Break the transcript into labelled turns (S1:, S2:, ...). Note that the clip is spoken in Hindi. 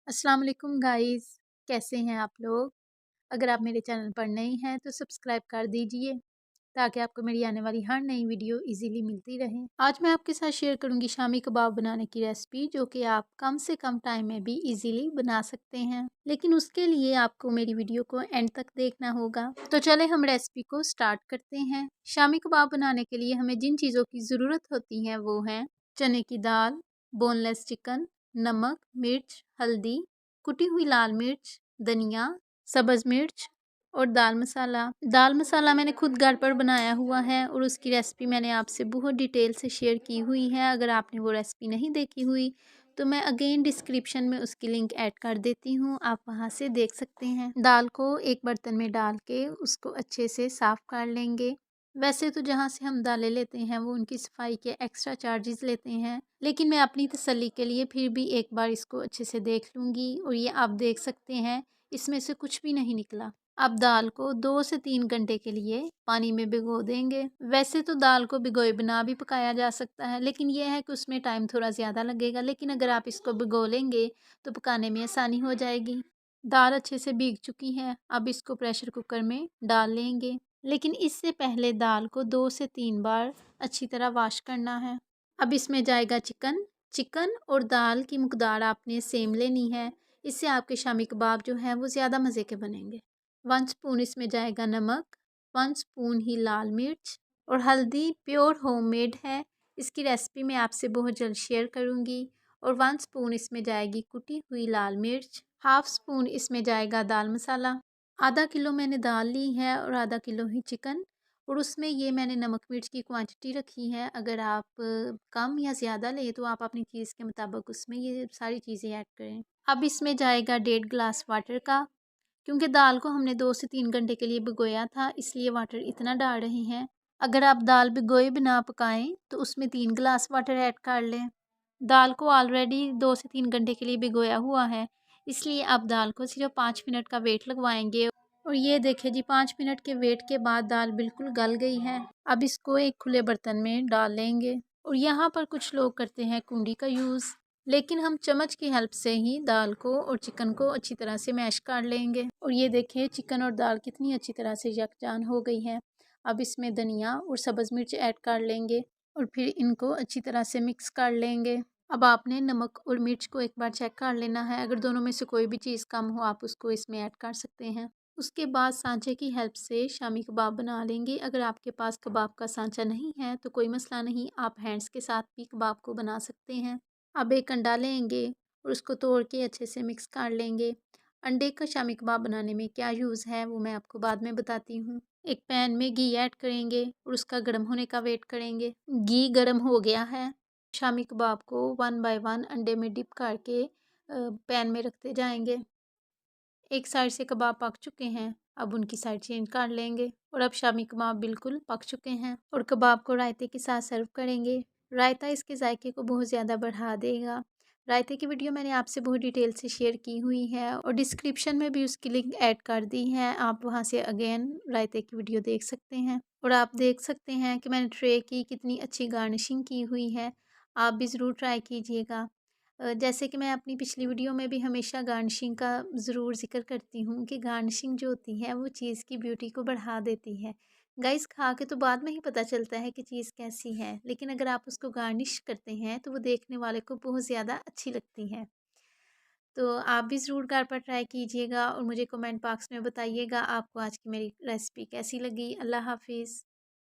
S1: अस्सलाम वालेकुम गाइस, कैसे हैं आप लोग। अगर आप मेरे चैनल पर नए हैं तो सब्सक्राइब कर दीजिए ताकि आपको मेरी आने वाली हर नई वीडियो इजीली मिलती रहे। आज मैं आपके साथ शेयर करूंगी शामी कबाब बनाने की रेसिपी, जो कि आप कम से कम टाइम में भी इजीली बना सकते हैं। लेकिन उसके लिए आपको मेरी वीडियो को एंड तक देखना होगा। तो चले हम रेसिपी को स्टार्ट करते हैं। शामी कबाब बनाने के लिए हमें जिन चीज़ों की ज़रूरत होती है वो हैं चने की दाल, बोनलेस चिकन, नमक, मिर्च, हल्दी, कुटी हुई लाल मिर्च, धनिया, सब्ज़ मिर्च और दाल मसाला। दाल मसाला मैंने खुद घर पर बनाया हुआ है और उसकी रेसिपी मैंने आपसे बहुत डिटेल से शेयर की हुई है। अगर आपने वो रेसिपी नहीं देखी हुई तो मैं अगेन डिस्क्रिप्शन में उसकी लिंक ऐड कर देती हूँ, आप वहाँ से देख सकते हैं। दाल को एक बर्तन में डाल के उसको अच्छे से साफ़ कर लेंगे। वैसे तो जहाँ से हम दालें लेते हैं वो उनकी सफाई के एक्स्ट्रा चार्जेस लेते हैं, लेकिन मैं अपनी तसल्ली के लिए फिर भी एक बार इसको अच्छे से देख लूँगी। और ये आप देख सकते हैं इसमें से कुछ भी नहीं निकला। अब दाल को 2 से 3 घंटे के लिए पानी में भिगो देंगे। वैसे तो दाल को भिगोए बिना भी पकाया जा सकता है, लेकिन यह है कि उसमें टाइम थोड़ा ज़्यादा लगेगा। लेकिन अगर आप इसको भिगो लेंगे तो पकाने में आसानी हो जाएगी। दाल अच्छे से भीग चुकी है, अब इसको प्रेशर कुकर में डाल लेंगे। लेकिन इससे पहले दाल को 2 से 3 बार अच्छी तरह वॉश करना है। अब इसमें जाएगा चिकन। चिकन और दाल की मकदार आपने सेम लेनी है, इससे आपके शामी कबाब जो हैं वो ज़्यादा मज़े के बनेंगे। 1 स्पून इसमें जाएगा नमक, 1 स्पून ही लाल मिर्च और हल्दी प्योर होममेड है। इसकी रेसिपी मैं आपसे बहुत जल्द शेयर करूँगी। और 1 स्पून इसमें जाएगी कुटी हुई लाल मिर्च, हाफ़ स्पून इसमें जाएगा दाल मसाला। आधा किलो मैंने दाल ली है और आधा किलो ही चिकन, और उसमें ये मैंने नमक मिर्च की क्वांटिटी रखी है। अगर आप कम या ज़्यादा लें तो आप अपनी चीज़ के मुताबिक उसमें ये सारी चीज़ें ऐड करें। अब इसमें जाएगा 1.5 गिलास वाटर का, क्योंकि दाल को हमने 2 से 3 घंटे के लिए भिगोया था, इसलिए वाटर इतना डाल रहे हैं। अगर आप दाल भिगोए बिना पकाएं तो उसमें 3 गिलास वाटर ऐड कर लें। दाल को ऑलरेडी 2 से 3 घंटे के लिए भिगोया हुआ है, इसलिए आप दाल को सिर्फ 5 मिनट का वेट लगवाएंगे। और ये देखिए जी, 5 मिनट के वेट के बाद दाल बिल्कुल गल गई है। अब इसको एक खुले बर्तन में डाल लेंगे। और यहाँ पर कुछ लोग करते हैं कूंडी का यूज़, लेकिन हम चम्मच की हेल्प से ही दाल को और चिकन को अच्छी तरह से मैश कर लेंगे। और ये देखिए चिकन और दाल कितनी अच्छी तरह से यकजान हो गई है। अब इसमें धनिया और सब्ज़ मिर्च ऐड कर लेंगे और फिर इनको अच्छी तरह से मिक्स कर लेंगे। अब आपने नमक और मिर्च को एक बार चेक कर लेना है, अगर दोनों में से कोई भी चीज़ कम हो आप उसको इसमें ऐड कर सकते हैं। उसके बाद सांचे की हेल्प से शामी कबाब बना लेंगे। अगर आपके पास कबाब का सांचा नहीं है तो कोई मसला नहीं, आप हैंड्स के साथ भी कबाब को बना सकते हैं। अब एक अंडा लेंगे और उसको तोड़ के अच्छे से मिक्स कर लेंगे। अंडे का शामी कबाब बनाने में क्या यूज़ है वो मैं आपको बाद में बताती हूँ। एक पैन में घी ऐड करेंगे और उसका गर्म होने का वेट करेंगे। घी गर्म हो गया है। शामी कबाब को 1 बाय 1 अंडे में डिप करके पैन में रखते जाएंगे। एक साइड से कबाब पक चुके हैं, अब उनकी साइड चेंज कर लेंगे। और अब शामी कबाब बिल्कुल पक चुके हैं और कबाब को रायते के साथ सर्व करेंगे। रायता इसके जायके को बहुत ज़्यादा बढ़ा देगा। रायते की वीडियो मैंने आपसे बहुत डिटेल से शेयर की हुई है और डिस्क्रिप्शन में भी उसकी लिंक ऐड कर दी है, आप वहां से अगेन रायते की वीडियो देख सकते हैं। और आप देख सकते हैं कि मैंने ट्रे की कितनी अच्छी गार्निशिंग की हुई है, आप भी ज़रूर ट्राई कीजिएगा। जैसे कि मैं अपनी पिछली वीडियो में भी हमेशा गार्निशिंग का ज़रूर ज़िक्र करती हूँ कि गार्निशिंग जो होती है वो चीज़ की ब्यूटी को बढ़ा देती है। गाइस, खा के तो बाद में ही पता चलता है कि चीज़ कैसी है, लेकिन अगर आप उसको गार्निश करते हैं तो वो देखने वाले को बहुत ज़्यादा अच्छी लगती है। तो आप भी ज़रूर घर पर ट्राई कीजिएगा और मुझे कमेंट बॉक्स में बताइएगा आपको आज की मेरी रेसिपी कैसी लगी। अल्लाह हाफिज़।